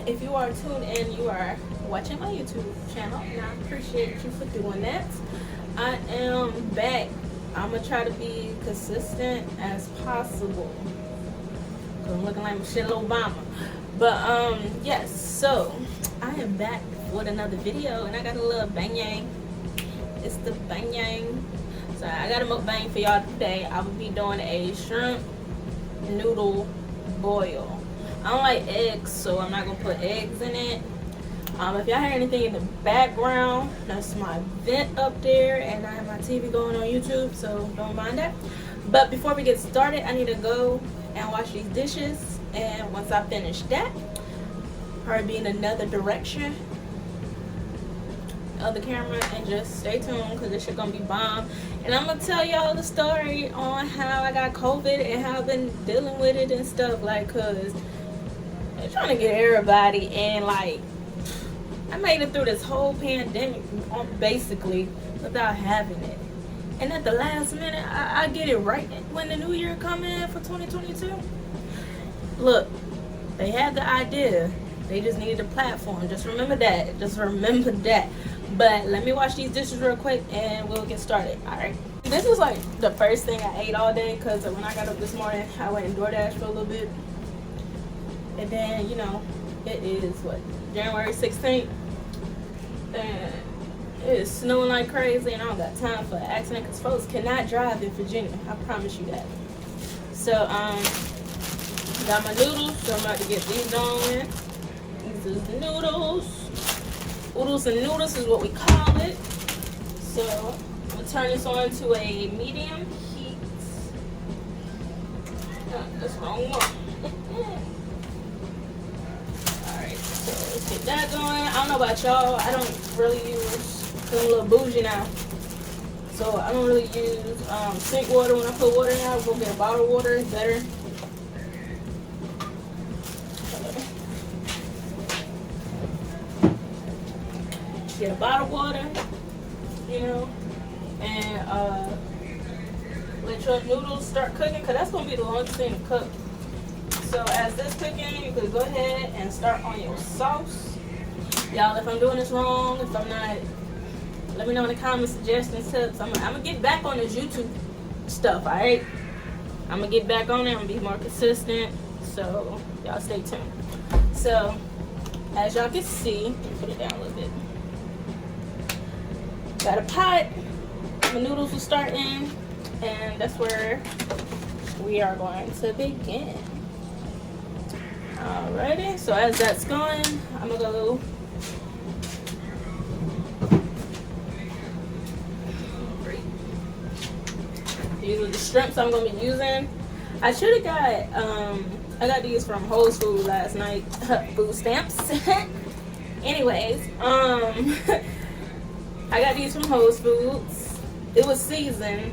if you are tuned in, you are watching my YouTube channel, and I appreciate you for doing that. I am back. I'm gonna try to be consistent as possible. Cause I'm looking like Michelle Obama. But yes, so I am back with another video, and I got a little bang. It's the bang. So I got a mukbang for y'all today. I will be doing a shrimp noodle boil. I don't like eggs, so I'm not gonna put eggs in it. If y'all hear anything in the background, that's my vent up there, and I have my TV going on YouTube, so don't mind that. But before we get started, I need to go and wash these dishes, and once I finish that, probably be in another direction of the camera, and just stay tuned because this shit gonna be bomb. And I'm gonna tell y'all the story on how I got COVID and how I've been dealing with it and stuff, like, cause they're trying to get everybody, and like I made it through this whole pandemic basically without having it, and at the last minute I get it right when the new year come in for 2022. Look, they had the idea, they just needed a platform. Just remember that. But let me wash these dishes real quick and we'll get started. Alright, this is like the first thing I ate all day, because when I got up this morning I went and DoorDash for a little bit, and then, you know, it is what, January 16th, and it is snowing like crazy, and I don't got time for an accident because folks cannot drive in Virginia, I promise you that. So got my noodles, so I'm about to get these on. This is the noodles. Oodles and noodles is what we call it. So I'm gonna turn this on to a medium heat. Oh, that's the wrong one. Alright, so let's get that going. I don't know about y'all, I don't really use, cause I'm a little bougie now, so I don't really use sink water when I put water in. I'll go get a bottle of water, it's better. Get a bottle of water, you know, and let your noodles start cooking, because that's going to be the longest thing to cook. So as this cooking, you could go ahead and start on your sauce. Y'all, if I'm doing this wrong, if I'm not, let me know in the comments, suggestions, tips. I'm going to get back on this YouTube stuff, alright? I'm going to get back on it. I'm going to be more consistent. So y'all stay tuned. So as y'all can see, let me put it down a little bit. Got a pot, the noodles will start in, and that's where we are going to begin. Alrighty, so as that's going, I'm gonna go these are the shrimps I'm gonna be using. I should have got I got these from Whole Foods last night. Food stamps. Anyways, I got these from Whole Foods. It was seasoned,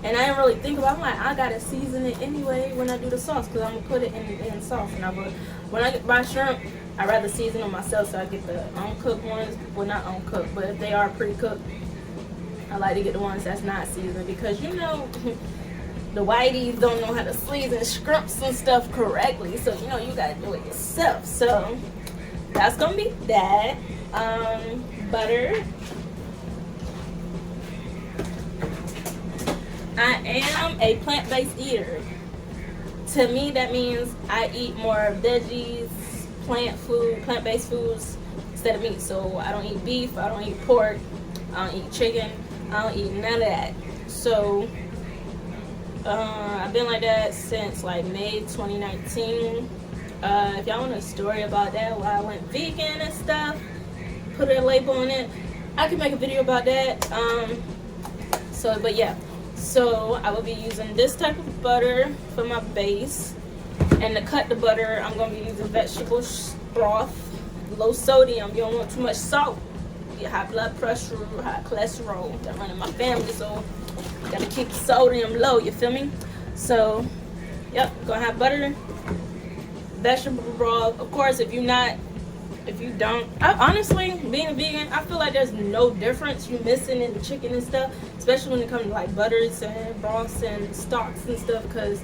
and I didn't really think about it. I'm like, I gotta season it anyway when I do the sauce, because I'm gonna put it in sauce. And when I get my shrimp, I rather season them myself, so I get the uncooked ones. Well, not uncooked, but if they are pre-cooked, I like to get the ones that's not seasoned, because you know the whiteys don't know how to season shrimps and stuff correctly, so you know you gotta do it yourself. So that's gonna be that. Butter. I am a plant-based eater. To me, that means I eat more veggies, plant-based foods instead of meat. So I don't eat beef, I don't eat pork, I don't eat chicken, I don't eat none of that. So I've been like that since like May 2019. If y'all want a story about that, why I went vegan and stuff, put a label on it, I can make a video about that. But yeah. So I will be using this type of butter for my base, and to cut the butter, I'm going to be using vegetable broth, low sodium. You don't want too much salt. You get high blood pressure, high cholesterol that run in my family, so you got to keep the sodium low, you feel me? So, yep, going to have butter, vegetable broth. Of course, if you don't, honestly, being a vegan, I feel like there's no difference you missing in the chicken and stuff, especially when it comes to like butters and broths and stocks and stuff, because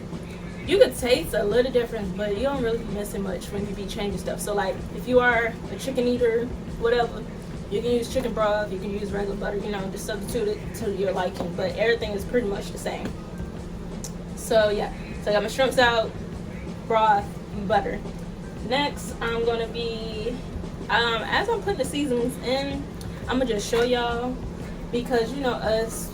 you could taste a little difference, but you don't really be missing much when you be changing stuff. So like if you are a chicken eater, whatever, you can use chicken broth, you can use regular butter, you know, just substitute it to your liking. But everything is pretty much the same. So yeah, so I got my shrimps out, broth, butter. Next, I'm gonna be, as I'm putting the seasonings in, I'm gonna just show y'all, because you know us,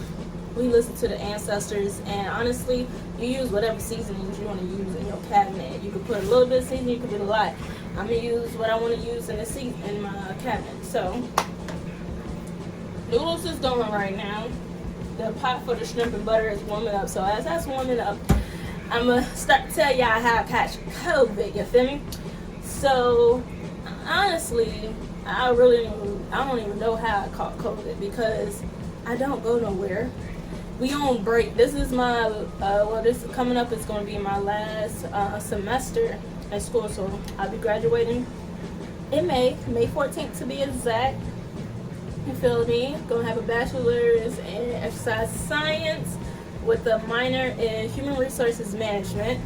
we listen to the ancestors, and honestly, you use whatever seasonings you want to use in your cabinet. You can put a little bit of seasoning, you can put a lot. I'm gonna use what I want to use in my cabinet. So, noodles is going right now. The pot for the shrimp and butter is warming up. So as that's warming up, I'm gonna start to tell y'all how I catch COVID. You feel me? So honestly, I don't even know how I caught COVID, because I don't go nowhere. We on break. This is my this coming up is going to be my last semester at school, so I'll be graduating in May 14th to be exact. You feel me? Gonna have a bachelor's in exercise science with a minor in human resources management.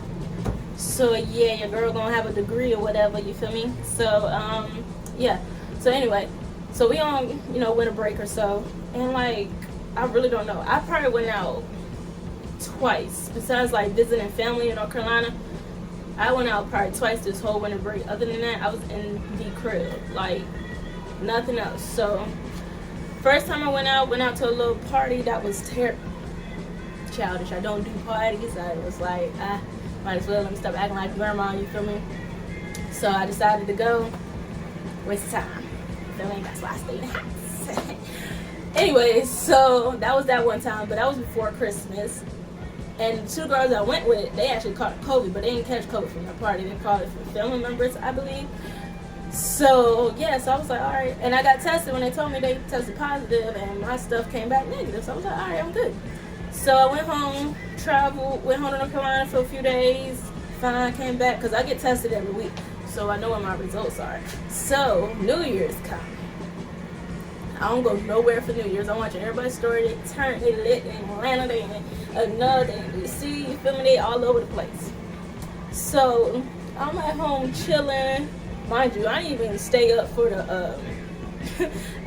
So yeah, your girl gonna have a degree or whatever. You feel me? So yeah. So anyway, so we on winter break or so, and like, I really don't know. I probably went out twice. Besides like visiting family in North Carolina, I went out probably twice this whole winter break. Other than that, I was in the crib, like nothing else. So first time I went out to a little party that was childish. I don't do parties. I was like, might as well let me stop acting like grandma. You feel me? So I decided to go. Waste of time. You feel me? That's why I stay in the house. Anyways, so that was that one time, but that was before Christmas. And the two girls I went with, they actually caught COVID, but they didn't catch COVID from the party. They caught it from family members, I believe. So yeah, so I was like, all right. And I got tested when they told me they tested positive, and my stuff came back negative. So I was like, all right, I'm good. So I went home, went home to North Carolina for a few days. Fine, came back, because I get tested every week, so I know what my results are. So New Year's come. I don't go nowhere for New Year's. I'm watching everybody's story. They lit in Atlanta, they in another, they in DC, you feel me? They all over the place. So I'm at home chilling. Mind you, I didn't even stay up for the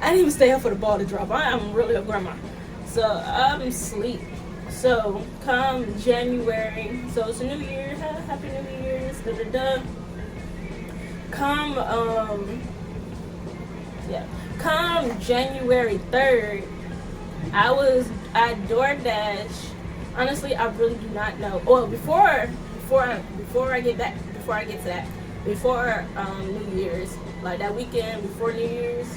I didn't even stay up for the ball to drop. I'm really a grandma. So I'm asleep. So come January, so it's a new year, happy New Year's, Come January 3rd, I DoorDash. Honestly, I really do not know. Well, before I get to that, before New Year's, like that weekend before New Year's.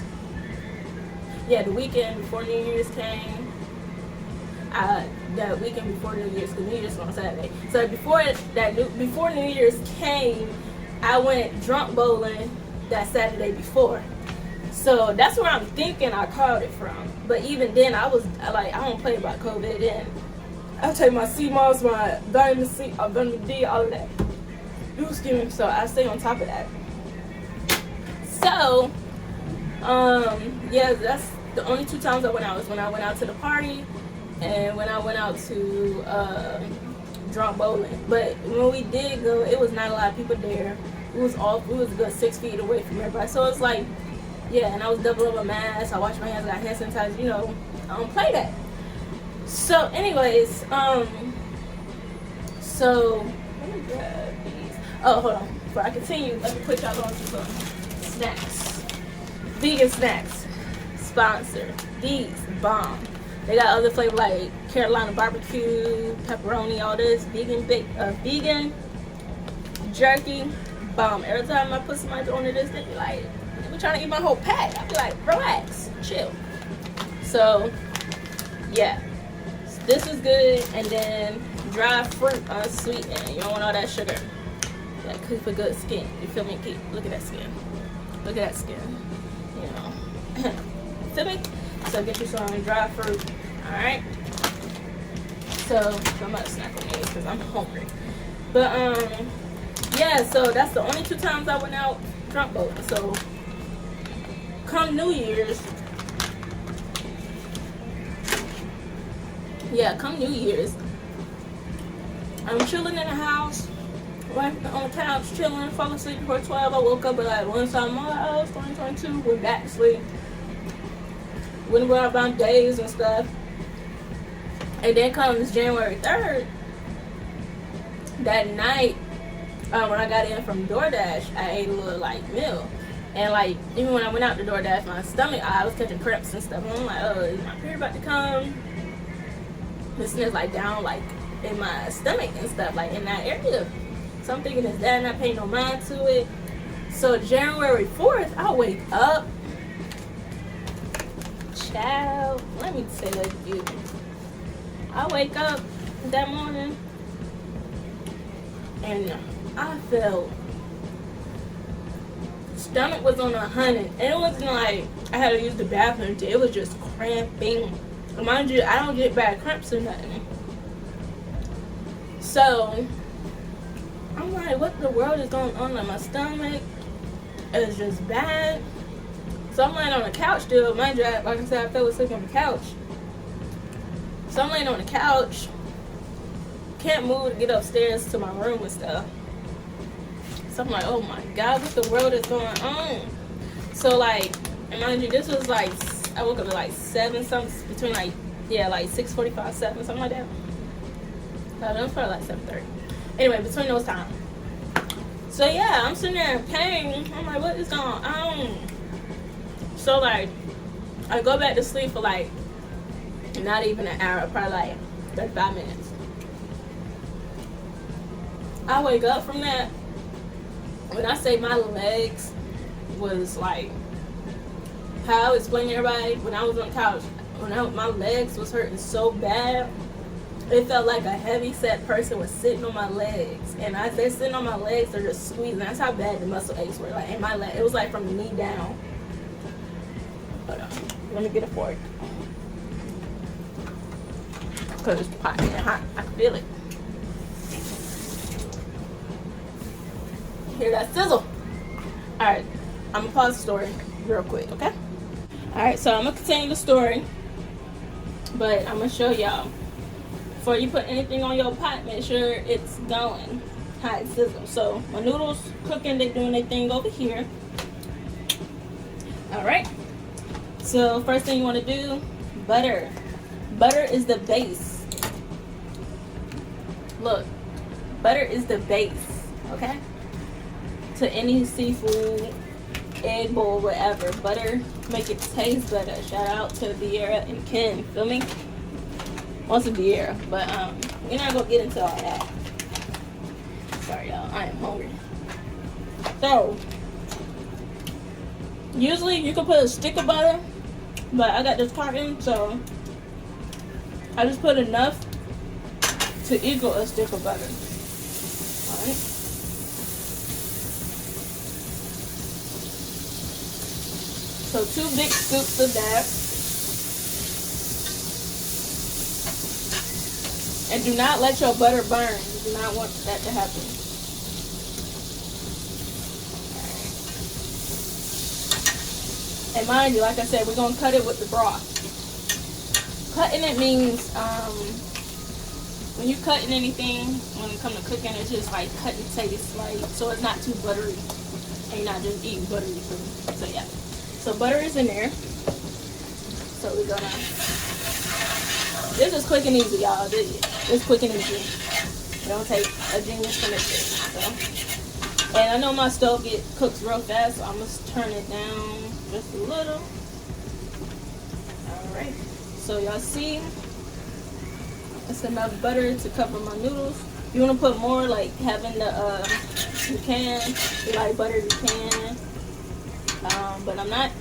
Yeah, the weekend before New Year's came. That weekend before New Year's, because New Year's was on Saturday. So before New Year's came, I went drunk bowling that Saturday before. So that's where I'm thinking I caught it from. But even then, I was like, I don't play about COVID. Then I take my CMOS, my vitamin C, vitamin D, all of that. Excuse me. So I stay on top of that. So, yeah, that's the only two times I went out. Was when I went out to the party, and when I went out to drunk bowling. But when we did go, it was not a lot of people there. It was a good 6 feet away from everybody. So it's like, yeah, and I was double over mask. I washed my hands, I got hand sanitizer. You know, I don't play that. So, anyways, so let me grab these. Oh, hold on. Before I continue, let me put y'all on to some snacks. Vegan snacks. Sponsor. These bomb. They got other flavor like Carolina barbecue, pepperoni, all this. Vegan jerky. Bomb. Every time I put somebody on this, they be like, we're trying to eat my whole pack. I be like, relax, chill. So, yeah. This is good. And then dry fruit unsweetened. You don't want all that sugar. That cook for good skin. You feel me? Look at that skin. Look at that skin. You know. Feel me? So get you some dry fruit. Alright? So I'm about to snack on these because I'm hungry. But yeah, so that's the only 2 times I went out drunk bowling. So come New Year's. Yeah, come New Year's. I'm chilling in the house. there on the couch chilling, fall asleep before 12. I woke up at like 1 something. I'm like, oh, it's 2022. Went back to sleep. Went around about days and stuff. And then comes January 3rd. That night, when I got in from DoorDash, I ate a little like meal. And like, even when I went out to DoorDash, my stomach, I was catching cramps and stuff. And I'm like, oh, is my period about to come? This is like down like in my stomach and stuff, like in that area. So I'm thinking it's that, not paying no mind to it. So January 4th, I wake up. Child, let me say that to you. I wake up that morning and I felt stomach was on 100, and it wasn't like I had to use the bathroom. It was just cramping. Mind you, I don't get bad cramps or nothing. So I'm like, what the world is going on in my stomach? It's just bad. So I'm laying on the couch still. Mind you, like I said, I fell asleep on the couch. So I'm laying on the couch. Can't move to get upstairs to my room and stuff. So I'm like, oh my God, what the world is going on? So like, and mind you, this was like, I woke up at like 7 something, between like, yeah, like 6:45, 7, something like that. That was probably like 7:30. Anyway, between those times. So yeah, I'm sitting there in pain. I'm like, what is going on? So like, I go back to sleep for like, not even an hour, probably like 35 minutes. I wake up from that. When I say my legs was like, how I was explaining to everybody when I was on the couch, my legs was hurting so bad, it felt like a heavy set person was sitting on my legs. And as they're sitting on my legs, they're just squeezing. That's how bad the muscle aches were. Like in my leg, it was like from the knee down. Hold on, let me get a fork. Because it's hot and hot. I can feel it. Hear that sizzle. Alright, I'm gonna pause the story real quick, okay? Alright, so I'm gonna continue the story, but I'm gonna show y'all. Before you put anything on your pot, make sure it's going hot and sizzle. So my noodles cooking, they doing their thing over here. Alright, so first thing you want to do, butter. Butter is the base. Look, butter is the base, okay? To any seafood, egg bowl, whatever. Butter make it taste better. Shout out to Viera and Ken. Feel me? Also Viera, but we're not gonna get into all that. Sorry y'all, I am hungry. So usually you can put a stick of butter, but I got this carton, so I just put enough to equal a stick of butter. Alright. So 2 big scoops of that. And do not let your butter burn. You do not want that to happen. And mind you, like I said, we're going to cut it with the broth. Cutting it means, when you're cutting anything, when it comes to cooking, it's just like cutting taste, like, so it's not too buttery. And you're not just eating buttery food. So yeah. So butter is in there. So we're gonna, this is quick and easy, y'all. It's quick and easy. It don't take a genius to make this. So. And I know my stove cooks real fast, so I'm gonna turn it down just a little. Alright. So y'all see, it's enough butter to cover my noodles. If you wanna put more, like having the you can. If you like butter, you can. But I'm not.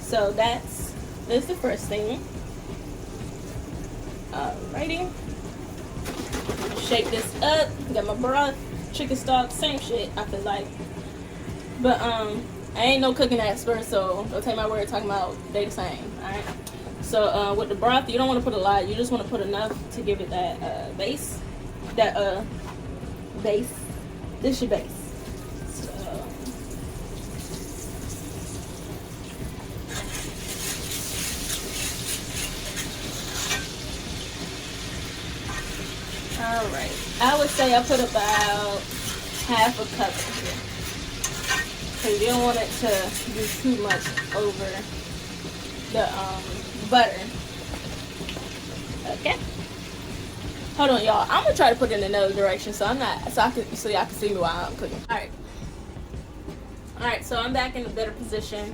So that's the first thing. Alrighty. Shake this up. Got my broth, chicken stock, same shit, I feel like. But I ain't no cooking expert, so don't take my word talking about they the same. Alright. So with the broth, you don't want to put a lot. You just want to put enough to give it that base. That base. This is your base. Alright, I would say I put about half a cup in here. Because you don't want it to do too much over the butter. Okay. Hold on, y'all. I'm gonna try to put it in another direction so y'all can see me while I'm cooking. Alright, so I'm back in a better position.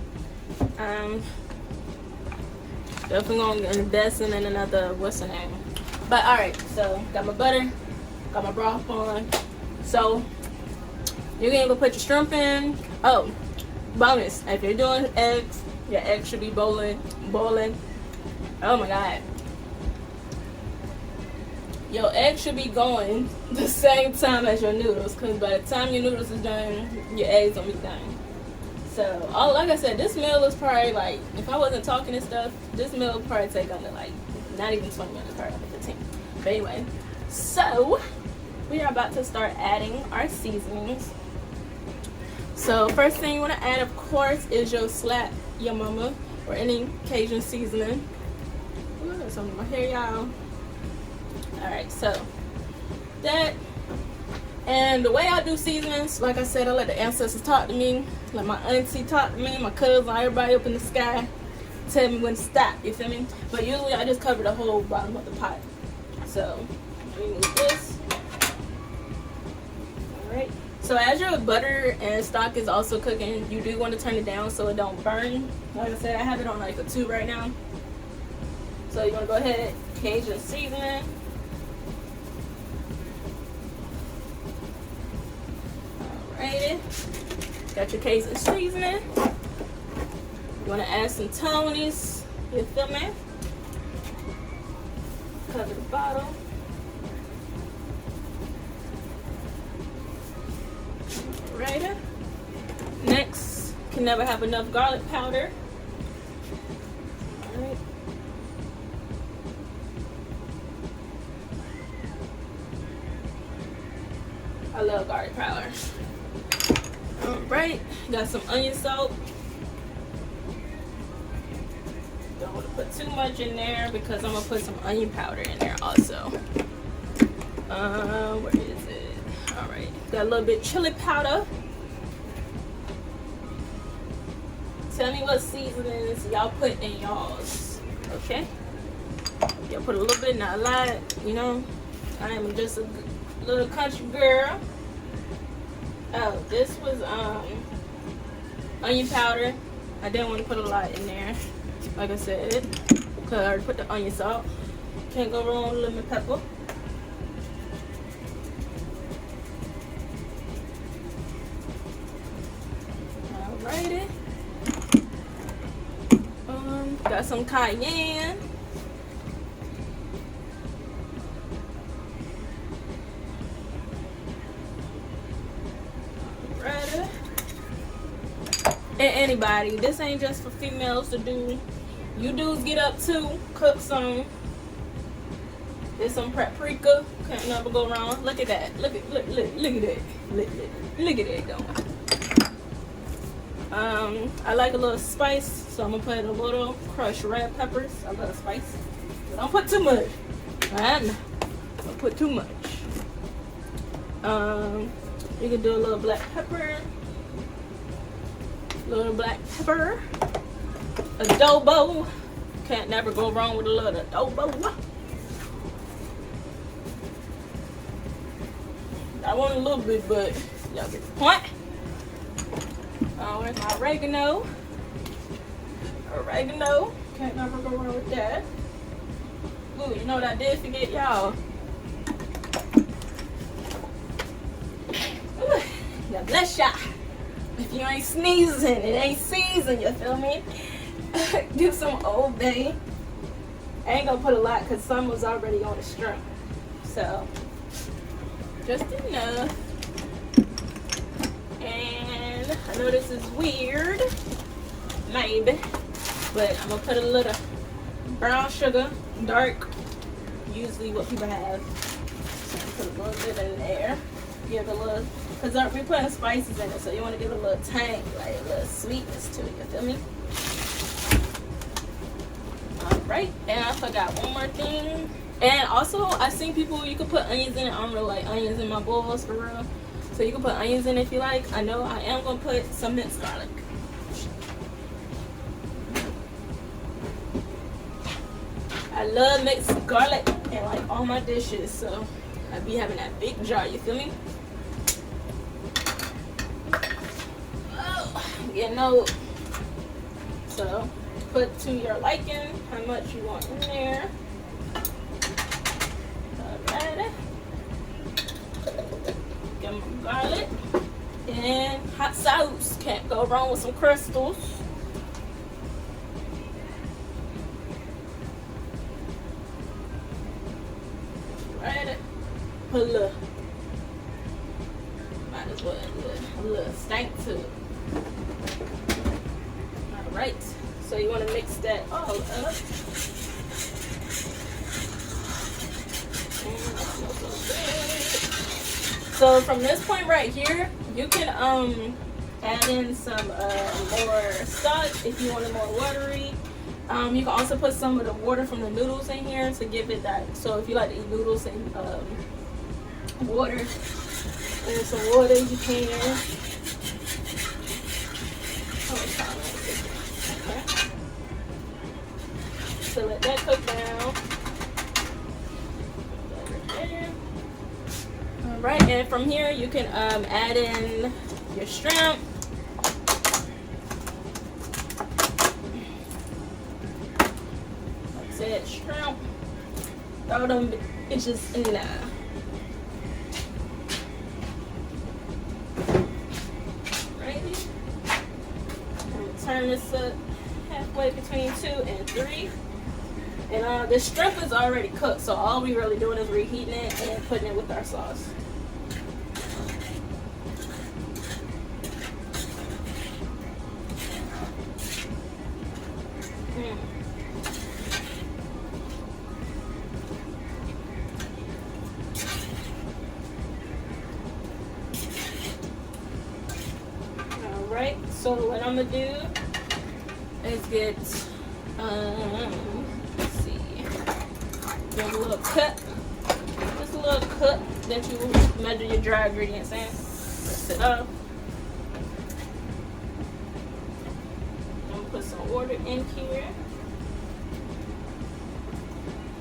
Definitely gonna invest in another, what's the name? But alright, so got my butter, got my broth on. So you can even put your shrimp in. Oh, bonus, if you're doing eggs, your eggs should be boiling. Oh my god. Your eggs should be going the same time as your noodles, because by the time your noodles is done, your eggs gonna be done. So, like I said, this meal is probably like, if I wasn't talking and stuff, this meal would probably take under like, not even 20 minutes, probably like 15. But anyway, so we are about to start adding our seasonings. So first thing you want to add, of course, is your slap your mama or any Cajun seasoning. Ooh, that's something in my hair, y'all. Alright, so that, and the way I do seasonings, like I said, I let the ancestors talk to me, let my auntie talk to me, my cousin, everybody up in the sky tell me when to stop, you feel me? But usually I just cover the whole bottom of the pot. So remove this. Alright, so as your butter and stock is also cooking, you do want to turn it down so it don't burn. Like I said, I have it on like a 2 right now. So you're going to go ahead, Cajun seasoning. Alrighty, got your Cajun seasoning. You want to add some Tony's, you feel me? Cover the bottle. Alrighty. Next, can never have enough garlic powder. Alright. I love garlic powder. Alright, got some onion salt. Don't want to put too much in there because I'm going to put some onion powder in there also. Where is it? Alright, got a little bit chili powder. Tell me what seasonings y'all put in y'all's. Okay? Y'all put a little bit, not a lot. You know, I am just a little country girl. Oh, this was onion powder. I didn't want to put a lot in there, like I said, because I already put the onion salt. Can't go wrong with lemon pepper. Alrighty. Got some cayenne. And anybody, this ain't just for females to do. You dudes get up too, cook some. There's some paprika, can't never go wrong. Look at that, look at that, look at that going. I like a little spice, so I'm gonna put a little crushed red peppers. I love spice, but don't put too much. Don't put too much. You can do a little black pepper. Little black pepper, adobo. Can't never go wrong with a little adobo. I want a little bit, but y'all get the point. Where's my oregano? Oregano. Can't never go wrong with that. Ooh, you know what I did forget, y'all? God bless y'all. If you ain't sneezing, it ain't season, you feel me? Do some Old Bay. I ain't gonna put a lot because some was already on the shrimp. So, just enough. And I know this is weird, maybe, but I'm gonna put a little brown sugar, dark, usually what people have. So put a little bit in there. Give it a little. Because we're putting spices in it, so you want to give it a little tang, like a little sweetness to it, you feel me? Alright, and I forgot one more thing. And also, I've seen people, you can put onions in it. I don't really like onions in my bowls, for real. So you can put onions in if you like. I know I am gonna put some minced garlic. I love mixed garlic in like all my dishes, so I be having that big jar, you feel me? Oh, getting old. So put to your liking how much you want in there. Alright. Get my garlic and hot sauce. Can't go wrong with some crystals. Right. Put a little, might as well a little stank to it. Alright. So you want to mix that all up. So from this point right here, you can add in some more stock if you want it more watery. You can also put some of the water from the noodles in here to give it that. So if you like to eat noodles and water, and some water, you can. Okay. So let that cook down. All right, and from here you can add in your shrimp. Shrimp. Throw them bitches in there. Ready? Turn this up halfway between 2 and 3. And the shrimp is already cooked, so all we really doing is reheating it and putting it with our sauce. Alright, so what I'm gonna do is get let's see, get a little cup, just a little cup that you measure your dry ingredients in. Press it up. I'm gonna put some water in here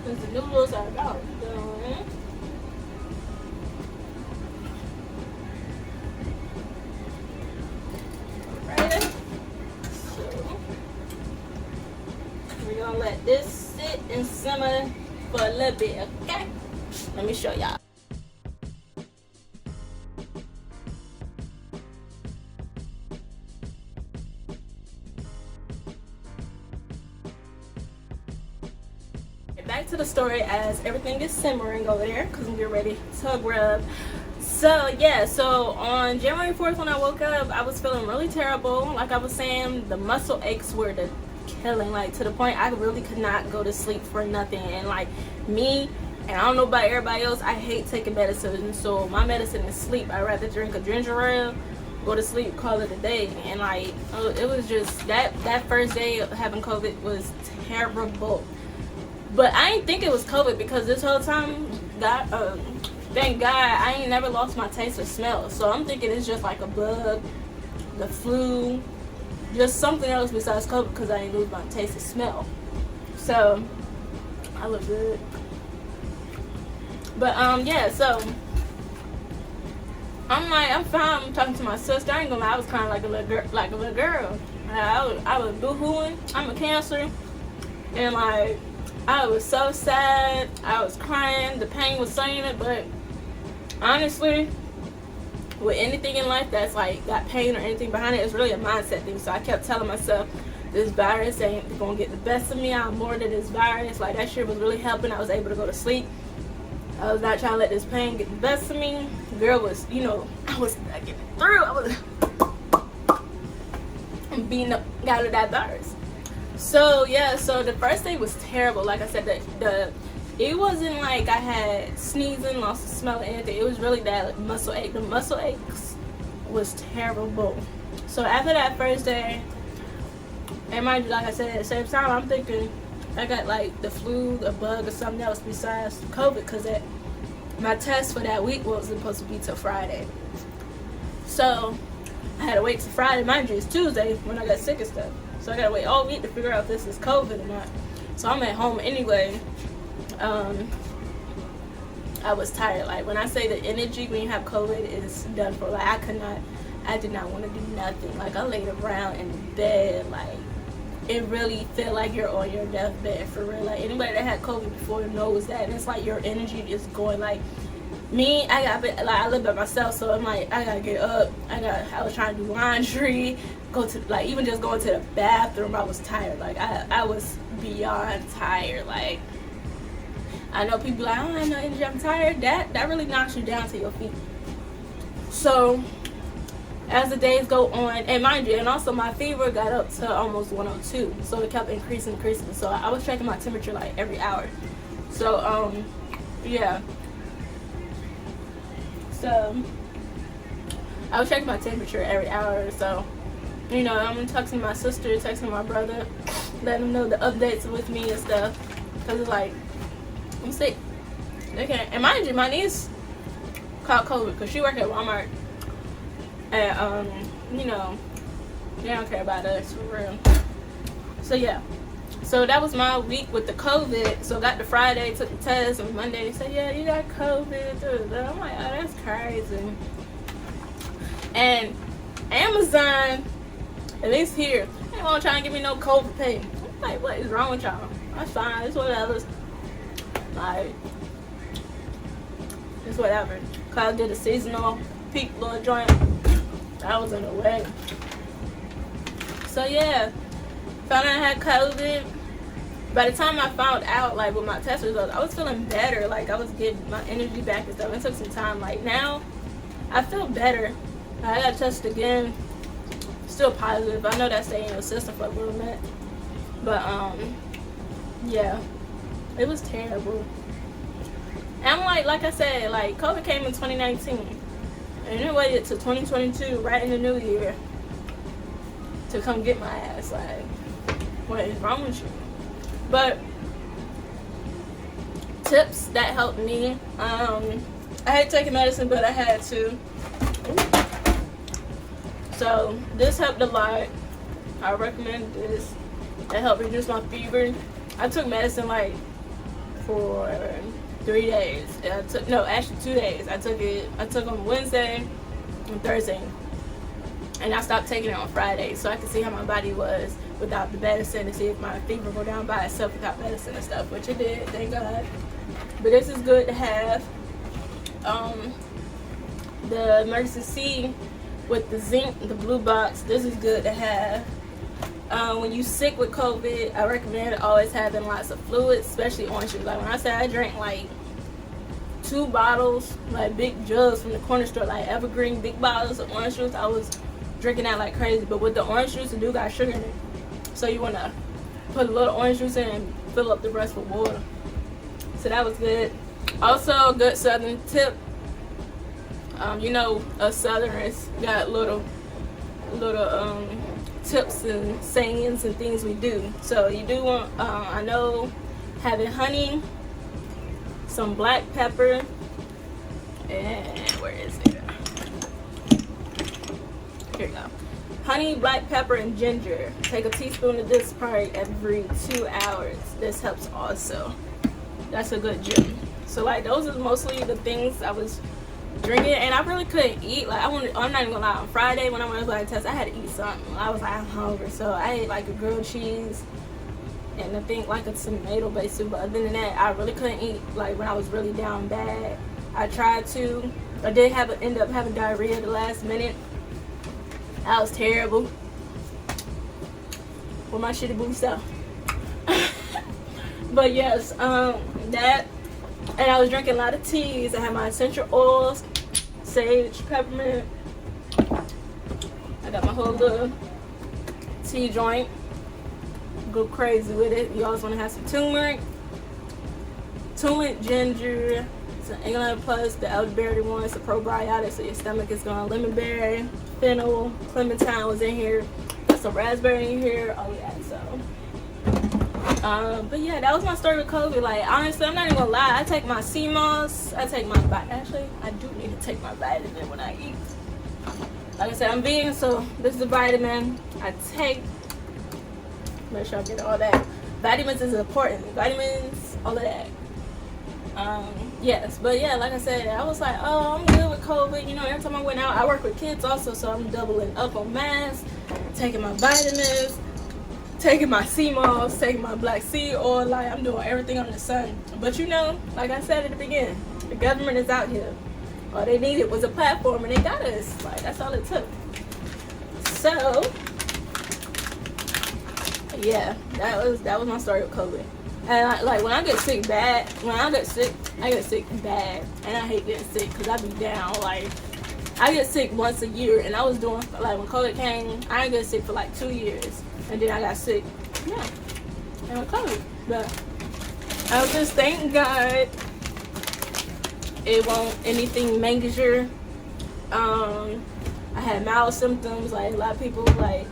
because the noodles are about done. Let this sit and simmer for a little bit, okay? Let me show y'all. Back to the story as everything is simmering over there because I'm getting ready to grub. So yeah, so on January 4th when I woke up, I was feeling really terrible. Like I was saying, the muscle aches were the killing, like to the point I really could not go to sleep for nothing. And like me, and I don't know about everybody else, I hate taking medicine. So my medicine is sleep. I'd rather drink a ginger ale, go to sleep, call it a day. And like it was just that first day of having COVID was terrible. But I didn't think it was COVID because this whole time, thank God, I ain't never lost my taste or smell. So I'm thinking it's just like a bug, the flu, just something else besides COVID because I didn't lose my taste and smell. So I look good. But yeah, so I'm fine. I'm talking to my sister. I ain't gonna lie, I was crying like a little girl. I was boo-hooing. I'm a Cancer, and like I was so sad. I was crying. The pain was saying it, but honestly, with anything in life that's like got pain or anything behind it, it's really a mindset thing. So I kept telling myself, this virus ain't gonna get the best of me. I'm more than this virus. Like that shit was really helping. I was able to go to sleep. I was not trying to let this pain get the best of me. Girl was, I was getting through. I was beating up out of that virus. So yeah, so the first day was terrible. Like I said, it wasn't like I had sneezing, lost the smell, or anything. It was really that muscle ache. The muscle aches was terrible. So after that first day, and mind you, like I said, at the same time, I'm thinking I got like the flu, a bug, or something else besides COVID, because my test for that week wasn't supposed to be till Friday. So I had to wait till Friday. Mind you, it's Tuesday when I got sick and stuff. So I gotta wait all week to figure out if this is COVID or not. So I'm at home anyway. I was tired. Like, when I say the energy when you have COVID is done for. Like, I did not want to do nothing. Like, I laid around in bed. Like, it really felt like you're on your deathbed for real. Like, anybody that had COVID before knows that. And it's like your energy is going. Like, me, I live by myself, so I'm like, I gotta get up. I was trying to do laundry, go to, like, even just going to the bathroom. I was tired. Like, I was beyond tired. Like, I know people like, oh, I have no energy, I'm tired. That really knocks you down to your feet. So as the days go on, and mind you, and also my fever got up to almost 102, so it kept increasing. So I was checking my temperature like every hour. So yeah. So I was checking my temperature every hour. So, you know, I'm texting my sister, texting my brother, letting them know the updates with me and stuff. Because it's like, I'm sick. They can't. And mind you, my niece caught COVID because she worked at Walmart. And, you know, they don't care about us for real. So, yeah. So, that was my week with the COVID. So, got to Friday, took the test. On Monday, they said, yeah, you got COVID. I'm like, oh, that's crazy. And Amazon, at least here, they won't try and give me no COVID pay. I'm like, what is wrong with y'all? That's fine. It's whatever. Like, it's whatever. Cause I did a seasonal peak little joint. I was in the way. So yeah, found out I had COVID. By the time I found out, like, with my test results, I was feeling better. Like, I was getting my energy back and stuff. It took some time. Like, now I feel better. I got tested again. Still positive. I know that's staying in the system for a little bit. But yeah. It was terrible. And I'm like I said, like, COVID came in 2019. And it waited to 2022, right in the new year, to come get my ass. Like, what is wrong with you? But tips that helped me. I hate taking medicine, but I had to. So this helped a lot. I recommend this. It helped reduce my fever. I took medicine like for 3 days. Actually 2 days. I took on Wednesday and Thursday, and I stopped taking it on Friday so I could see how my body was without the medicine, to see if my fever go down by itself without medicine and stuff, which it did, thank God. But this is good to have. The emergency C with the zinc, the blue box, this is good to have. When you sick with COVID, I recommend always having lots of fluids, especially orange juice. Like, when I say I drank like 2 bottles, like big jugs from the corner store, like Evergreen, big bottles of orange juice, I was drinking that like crazy. But with the orange juice, it do got sugar in it, so you want to put a little orange juice in and fill up the rest with water. So that was good. Also, a good southern tip. You know, us southerners got little tips and sayings and things we do. So you do want, I know, having honey, some black pepper, and where is it? Here you go. Honey, black pepper, and ginger. Take a teaspoon of this probably every 2 hours. This helps also. That's a good gym. So, like, those are mostly the things I was drinking, and I really couldn't eat. Like, I'm not even gonna lie, on Friday when I went to the test, I had to eat something. I was like, I'm hungry, so I ate like a grilled cheese and I think like a tomato based soup. But other than that, I really couldn't eat. Like, when I was really down bad, I tried to. I did end up having diarrhea the last minute. That was terrible. For my shitty booty stuff. But yes, that. And I was drinking a lot of teas. I had my essential oils, sage, peppermint. I got my whole little tea joint. Go crazy with it. You always want to have some turmeric, ginger, some England Plus, the elderberry one. It's a probiotic, so your stomach is going. Lemonberry, fennel, clementine was in here. Got some raspberry in here. Oh yeah, so. But yeah, that was my story with COVID. Like, honestly, I'm not even gonna lie. I take my CMOS. I take my actually, I do need to take my vitamin when I eat. Like I said, I'm vegan, so this is a vitamin I take. Make sure I get all that. Vitamins is important. Vitamins, all of that. Yes, but yeah, like I said, I was like, oh, I'm good with COVID. You know, every time I went out, I work with kids also, so I'm doubling up on masks, taking my vitamins, taking my sea moss, taking my black sea oil. Like, I'm doing everything under the sun. But you know, like I said at the beginning, the government is out here. All they needed was a platform, and they got us. Like, that's all it took. So yeah, that was my story with COVID. And like when I get sick bad, I get sick bad, and I hate getting sick because I be down. Like, I get sick once a year, and I was doing, like, when COVID came, I didn't get sick for like 2 years, and then I got sick, yeah, and with COVID. But I was just thank God it won't anything major. I had mild symptoms, like a lot of people, like,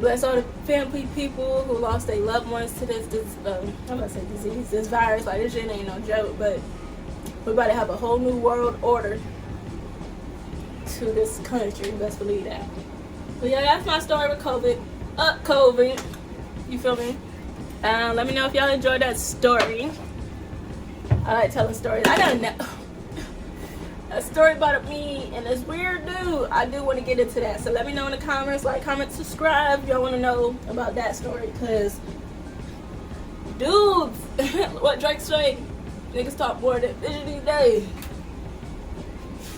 bless all the family people who lost their loved ones to this I'm gonna say disease, this virus. Like, this shit ain't no joke, but we're about to have a whole new world order to this country. Best believe that. But yeah, that's my story with COVID. COVID. You feel me? Let me know if y'all enjoyed that story. I like telling stories. I got a story about me and this weird dude. I do want to get into that, so let me know in the comments. Like, comment, subscribe if y'all want to know about that story, because dudes, what Drake say, niggas talk more than bitches these days,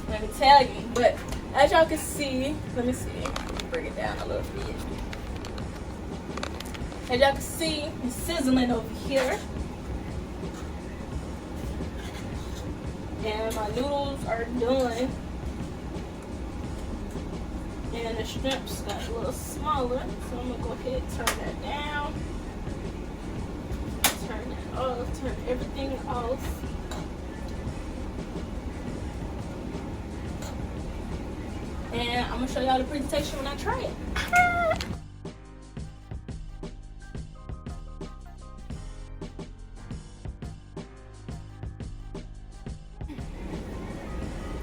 let me tell you. But as y'all can see, let me bring it down a little bit. As y'all can see, it's sizzling over here. And my noodles are done. And the strips got a little smaller, so I'm gonna go ahead and turn that down. Turn that off, turn everything off. And I'm gonna show y'all the presentation when I try it.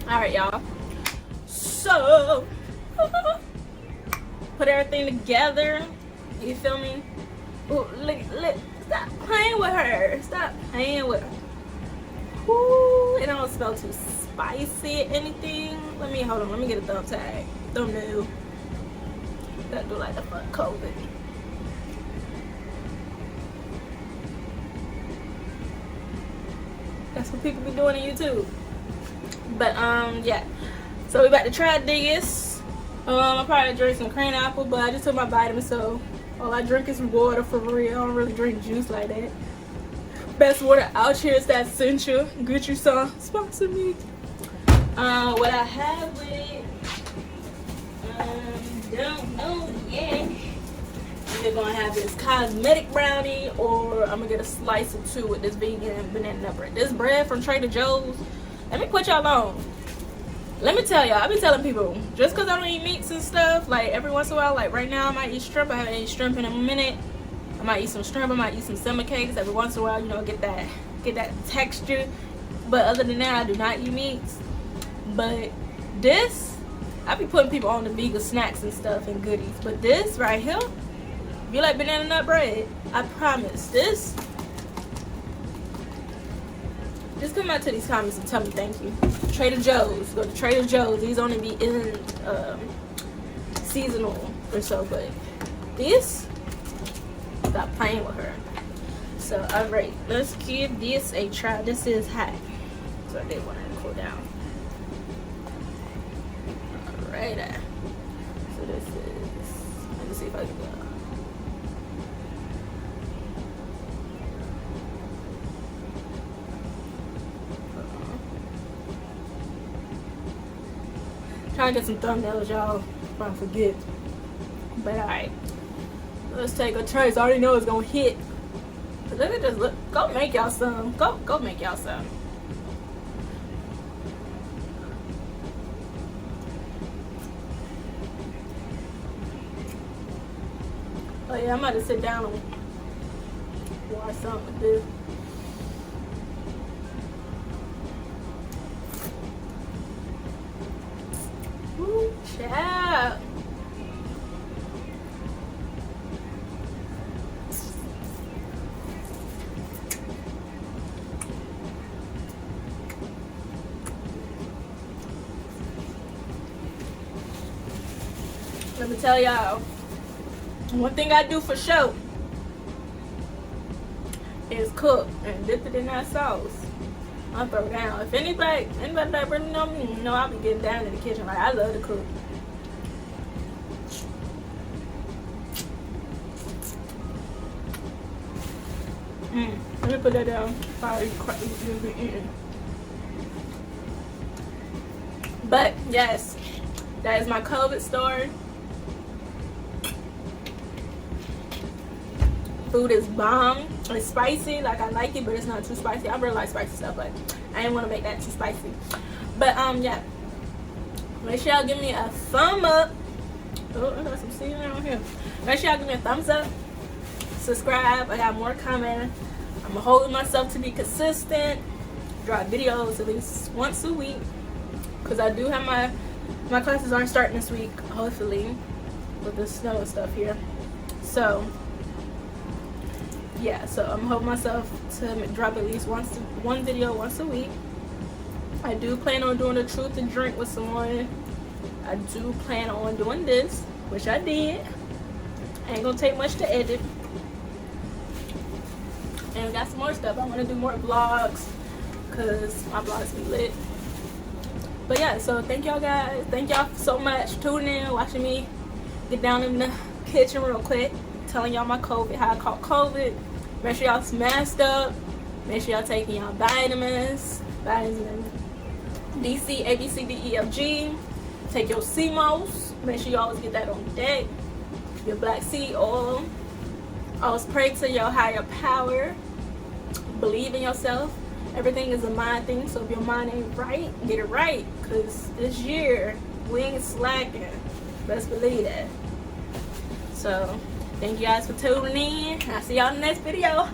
Alright, y'all. So, put everything together. You feel me? Ooh, look, stop playing with her. Stop playing with her. Ooh, it don't smell too spicy or anything. Hold on, let me get a thumbnail. Gotta do like the fuck COVID. That's what people be doing on YouTube. But yeah, so we about to try this. I probably drink some cream apple, but I just took my vitamins, so all I drink is water for real. I don't really drink juice like that. Best water out here is that Essential. Get you some, sponsor me. What I have with it, don't know yet. Either gonna have this cosmetic brownie, or I'm gonna get a slice or two with this vegan banana nut bread. This bread from Trader Joe's. Let me put y'all on. Let me tell y'all, I be telling people, just because I don't eat meats and stuff, like every once in a while, like right now I might eat shrimp. I haven't eaten shrimp in a minute. I might eat some shrimp, I might eat some summer cakes every once in a while, you know, get that texture. But other than that, I do not eat meats. But this, I be putting people on the vegan snacks and stuff and goodies. But this right here, if you like banana nut bread, I promise, this. Just come out to these comments and tell me thank you. Trader Joe's. Go to Trader Joe's. These only be in seasonal or so, but this, stop playing with her. So, alright, let's give this a try. This is hot, so I did want to cool down. Alright, so this is, let me see if I can go. Trying to get some thumbnails, y'all, if I forget. But alright, let's take a trace. I already know it's gonna hit. But look at this. Look, go make y'all some. Go make y'all some. Oh yeah, I'm about to sit down and watch something with this. Ooh, child. let me tell y'all, one thing I do for sure is cook and dip it in that sauce. I'll throw down. If anybody that really know me, you know I'll be getting down in the kitchen. Like, I love to cook. Let me put that down. Sorry, you'll be eating. But yes, that is my COVID story. Food is bomb. It's spicy, like I like it, but it's not too spicy. I really like spicy stuff, but I didn't want to make that too spicy. But yeah, make sure y'all give me a thumb up. Oh, I got some seasoning on here. Make sure y'all give me a thumbs up, subscribe. I got more coming. I'm holding myself to be consistent, drop videos at least once a week, because I do have my classes aren't starting this week, hopefully, with the snow and stuff here. So yeah, so I'm holding myself to drop at least one video once a week. I do plan on doing a truth and drink with someone. I do plan on doing this, which I did. Ain't gonna take much to edit. And we got some more stuff. I want to do more vlogs because my vlogs be lit. But yeah, so thank y'all guys. Thank y'all so much tuning in, watching me get down in the kitchen real quick, telling y'all my COVID, how I caught COVID. Make sure y'all masked up. Make sure y'all taking y'all vitamins. Vitamin D, C, A, B, C, D, E, F, G. Take your CMOS. Make sure you always get that on deck. Your black seed oil. Always pray to your higher power. Believe in yourself. Everything is a mind thing, so if your mind ain't right, get it right. Because this year, we ain't slacking. Best believe that. So, thank you guys for tuning in. I'll see y'all in the next video.